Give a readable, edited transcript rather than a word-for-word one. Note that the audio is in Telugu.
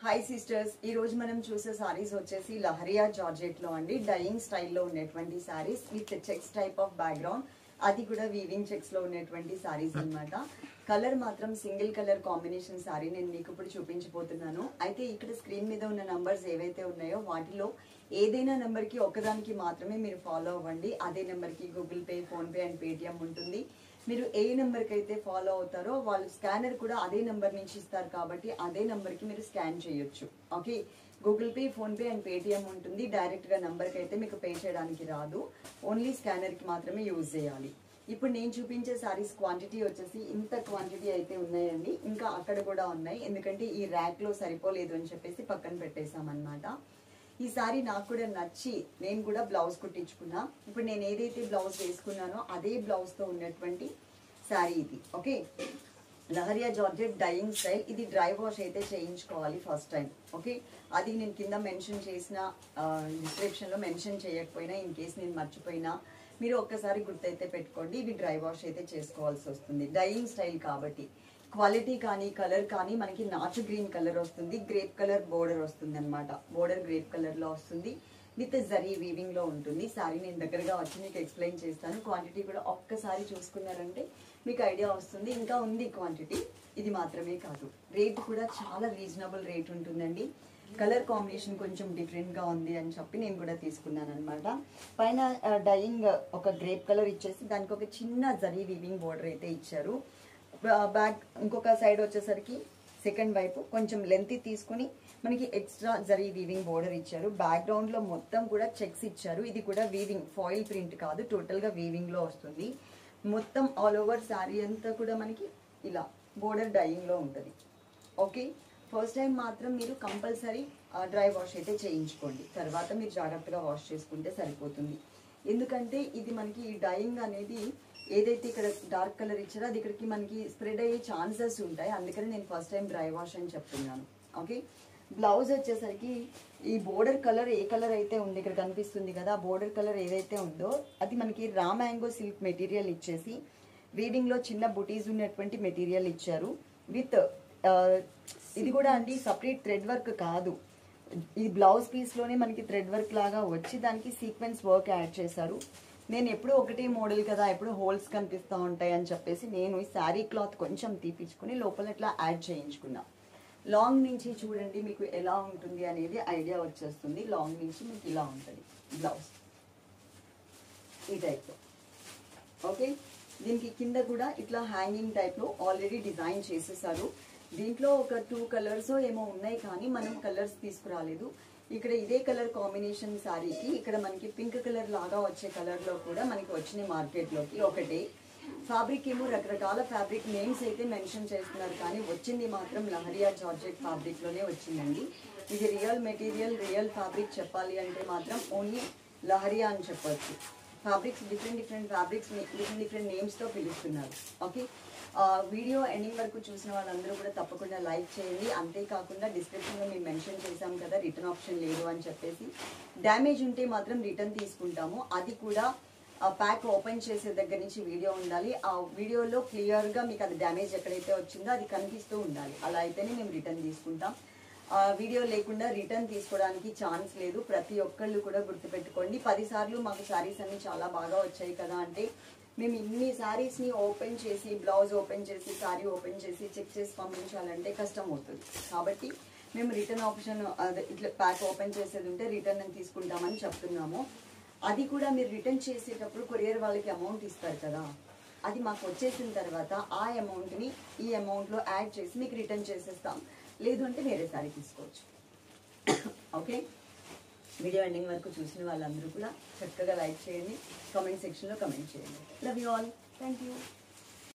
హాయ్ సిస్టర్స్, ఈ రోజు మనం చూసే సారీస్ వచ్చేసి లహరియా జార్జెట్ లో అండి. డైయింగ్ స్టైల్లో ఉన్నటువంటి saris with checks type of background, అది కూడా వీవింగ్ చెక్స్ లో ఉన్నటువంటి సారీస్ అన్నమాట. కలర్ మాత్రం సింగిల్ కలర్ కాంబినేషన్ సారీ నేను మీకు ఇప్పుడు చూపించబోతున్నాను. అయితే ఇక్కడ స్క్రీన్ మీద ఉన్న నంబర్స్ ఏవైతే ఉన్నాయో వాటిలో ఏదైనా నెంబర్ కి ఒకదానికి మాత్రమే మీరు ఫాలో అవ్వండి. అదే నెంబర్ కి Google pay, phone pay and Paytm ఉంటుంది. మీరు ఏ నెంబర్కి అయితే ఫాలో అవుతారో వాళ్ళు స్కానర్ కూడా అదే నెంబర్ నుంచి ఇస్తారు కాబట్టి అదే నెంబర్కి మీరు స్కాన్ చేయొచ్చు. Okay, Google pay, phone pay and Paytm ఉంటుంది. డైరెక్ట్గా నెంబర్కి అయితే మీకు పే చేయడానికి రాదు, ఓన్లీ స్కానర్కి మాత్రమే యూజ్ చేయాలి. ఇప్పుడు నేను చూపించే సారీస్ క్వాంటిటీ వచ్చేసి ఇంత క్వాంటిటీ అయితే ఉన్నాయండి. ఇంకా అక్కడ కూడా ఉన్నాయి, ఎందుకంటే ఈ ర్యాక్లో సరిపోలేదు అని చెప్పేసి పక్కన పెట్టేశామన్నమాట. ఈ సారీ నాకు కూడా నచ్చి నేను కూడా బ్లౌజ్ కుట్టించుకున్నా. ఇప్పుడు నేను ఏదైతే బ్లౌజ్ వేసుకున్నానో అదే బ్లౌజ్తో ఉన్నటువంటి శారీ ఇది. Okay, lahariya georgette dyeing style. ఇది డ్రై వాష్ అయితే చేయించుకోవాలి ఫస్ట్ టైం. ఓకే, అది నేను కింద మెన్షన్ చేసిన డిస్క్రిప్షన్లో మెన్షన్ చేయకపోయినా, ఇన్ కేస్ నేను మర్చిపోయినా మీరు ఒక్కసారి గుర్తయితే పెట్టుకోండి. ఇవి డ్రై వాష్ అయితే చేసుకోవాల్సి వస్తుంది, డైయింగ్ స్టైల్ కాబట్టి. క్వాలిటీ కానీ కలర్ కానీ మనకి నాచు గ్రీన్ కలర్ వస్తుంది, గ్రేప్ కలర్ బోర్డర్ వస్తుంది అనమాట. బోర్డర్ గ్రేప్ కలర్లో వస్తుంది, విత్ జరీ వీవింగ్లో ఉంటుంది. సారీ నేను దగ్గరగా వచ్చి మీకు ఎక్స్ప్లెయిన్ చేస్తాను. క్వాంటిటీ కూడా ఒక్కసారి చూసుకున్నారంటే మీకు ఐడియా వస్తుంది. ఇంకా ఉంది క్వాంటిటీ, ఇది మాత్రమే కాదు. రేట్ కూడా చాలా రీజనబుల్ రేట్ ఉంటుందండి. కలర్ కాంబినేషన్ కొంచెం డిఫరెంట్గా ఉంది అని చెప్పి నేను కూడా తీసుకున్నాను అనమాట. పైన డైయింగ్ ఒక గ్రేప్ కలర్ ఇచ్చేసి దానికి ఒక చిన్న జరీ వీవింగ్ బోర్డర్ అయితే ఇచ్చారు. బ్యాక్ ఇంకొక సైడ్ వచ్చేసరికి సెకండ్ వైపు కొంచెం లెంత్ తీసుకుని మనకి ఎక్స్ట్రా జరీ వీవింగ్ బోర్డర్ ఇచ్చారు. బ్యాక్గ్రౌండ్ లో మొత్తం కూడా చెక్స్ ఇచ్చారు. ఇది కూడా వీవింగ్, ఫాయిల్ ప్రింట్ కాదు, టోటల్ గా వీవింగ్ లో వస్తుంది. మొత్తం ఆల్ ఓవర్ శారీ అంతా కూడా మనకి ఇలా బోర్డర్ డైయింగ్ లో ఉంటుంది. ఓకే, ఫస్ట్ టైం మాత్రం మీరు కంపల్సరీ డ్రై వాష్ అయితే చేయించుకోండి. తర్వాత మీరు జాగ్రత్తగా వాష్ చేసుకుంటే సరిపోతుంది. ఎందుకంటే ఇది మనకి డైయింగ్ అనేది ఏదైతే ఇక్కడ డార్క్ కలర్ ఇచ్చారో అది ఇక్కడికి మనకి స్ప్రెడ్ అయ్యే ఛాన్సెస్ ఉంటాయి. అందుకని నేను ఫస్ట్ టైం డ్రై వాష్ అని చెప్తున్నాను. ఓకే, బ్లౌజ్ వచ్చేసరికి ఈ బోర్డర్ కలర్ ఏ కలర్ అయితే ఉంది ఇక్కడ కనిపిస్తుంది కదా, ఆ బోర్డర్ కలర్ ఏదైతే ఉందో అది మనకి రా మ్యాంగో సిల్క్ మెటీరియల్ ఇచ్చేసి వీవింగ్ లో చిన్న బుటీస్ ఉన్నటువంటి మెటీరియల్ ఇచ్చారు. విత్ ఇది కూడా అండి సపరేట్ థ్రెడ్ వర్క్ కాదు, ఈ బ్లౌజ్ పీస్ లోనే మనకి థ్రెడ్ వర్క్ లాగా వచ్చి దానికి సీక్వెన్స్ వర్క్ యాడ్ చేశారు. నేను ఎప్పుడు ఒకటే మోడల్ కదా, ఎప్పుడు హోల్స్ కనిపిస్తూ ఉంటాయి అని చెప్పేసి నేను ఈ శారీ క్లాత్ కొంచెం తీపించుకుని లోపల ఇట్లా యాడ్ చేయించుకున్నా. లాంగ్ నుంచి చూడండి మీకు ఎలా ఉంటుంది అనేది ఐడియా వచ్చేస్తుంది. లాంగ్ నుంచి మీకు ఇలా ఉంటుంది బ్లౌజ్ ఈ టైప్లో. ఓకే, దీనికి కింద కూడా ఇట్లా హ్యాంగింగ్ టైప్లో ఆల్రెడీ డిజైన్ చేసేసారు. దీంట్లో ఒక 2 కలర్స్ ఏమో ఉన్నాయి, కానీ మనం కలర్స్ తీసుకురాలేదు. ఇక్కడ ఇదే కలర్ కాంబినేషన్ శారీకి ఇక్కడ మనకి పింక్ కలర్ లాగా వచ్చే కలర్లో కూడా మనకి వచ్చిన మార్కెట్లోకి ఒకటే. ఫ్యాబ్రిక్ ఏమో రకరకాల ఫ్యాబ్రిక్ నేమ్స్ అయితే మెన్షన్ చేస్తున్నారు, కానీ వచ్చింది మాత్రం లహరియా జార్జెట్ ఫ్యాబ్రిక్లోనే వచ్చిందండి. ఇది రియల్ మెటీరియల్, రియల్ ఫ్యాబ్రిక్ చెప్పాలి అంటే మాత్రం ఓన్లీ లహరియా అని చెప్పొచ్చు. ఫ్యాబ్రిక్స్ డిఫరెంట్ ఫ్యాబ్రిక్స్ డిఫరెంట్ నేమ్స్తో పిలుస్తున్నారు. ఓకే, వీడియో ఎండింగ్ వరకు చూసిన వాళ్ళందరూ కూడా తప్పకుండా లైక్ చేయండి. అంతేకాకుండా డిస్క్రిప్షన్లో మేము మెన్షన్ చేసాం కదా రిటర్న్ ఆప్షన్ లేదు అని చెప్పేసి. డ్యామేజ్ ఉంటే మాత్రం రిటర్న్ తీసుకుంటాము, అది కూడా ప్యాక్ ఓపెన్ చేసే దగ్గర నుంచి వీడియో ఉండాలి. ఆ వీడియోలో క్లియర్గా మీకు అది డ్యామేజ్ ఎక్కడైతే వచ్చిందో అది కనిపిస్తూ ఉండాలి, అలా అయితేనే మేము రిటర్న్ తీసుకుంటాం. వీడియో లేకుండా రిటర్న్ తీసుకోవడానికి ఛాన్స్ లేదు. ప్రతి ఒక్కళ్ళు కూడా గుర్తుపెట్టుకోండి. 10 సార్లు మాకు శారీస్ అన్ని చాలా బాగా వచ్చాయి కదా అంటే మేము ఇన్ని శారీస్ని ఓపెన్ చేసి బ్లౌజ్ ఓపెన్ చేసి శారీ ఓపెన్ చేసి చెక్ చేసి పంపించాలంటే కష్టం అవుతుంది. కాబట్టి మేము రిటర్న్ ఆప్షన్ ఇట్లా ప్యాక్ ఓపెన్ చేసేది ఉంటే రిటర్న్ అని తీసుకుంటామని చెప్తున్నాము. అది కూడా మీరు రిటర్న్ చేసేటప్పుడు కొరియర్ వాళ్ళకి అమౌంట్ ఇస్తారు కదా, అది మాకు వచ్చేసిన తర్వాత ఆ అమౌంట్ని ఈ అమౌంట్లో యాడ్ చేసి మీకు రిటర్న్ చేసేస్తాం. లేదు అంటే వేరే సారీ తీసుకోవచ్చు. ఓకే, వీడియో ఎండింగ్ వరకు చూసిన వాళ్ళందరూ కూడా చక్కగా లైక్ చేయండి, కామెంట్ సెక్షన్లో కామెంట్ చేయండి. Love you all, thank you.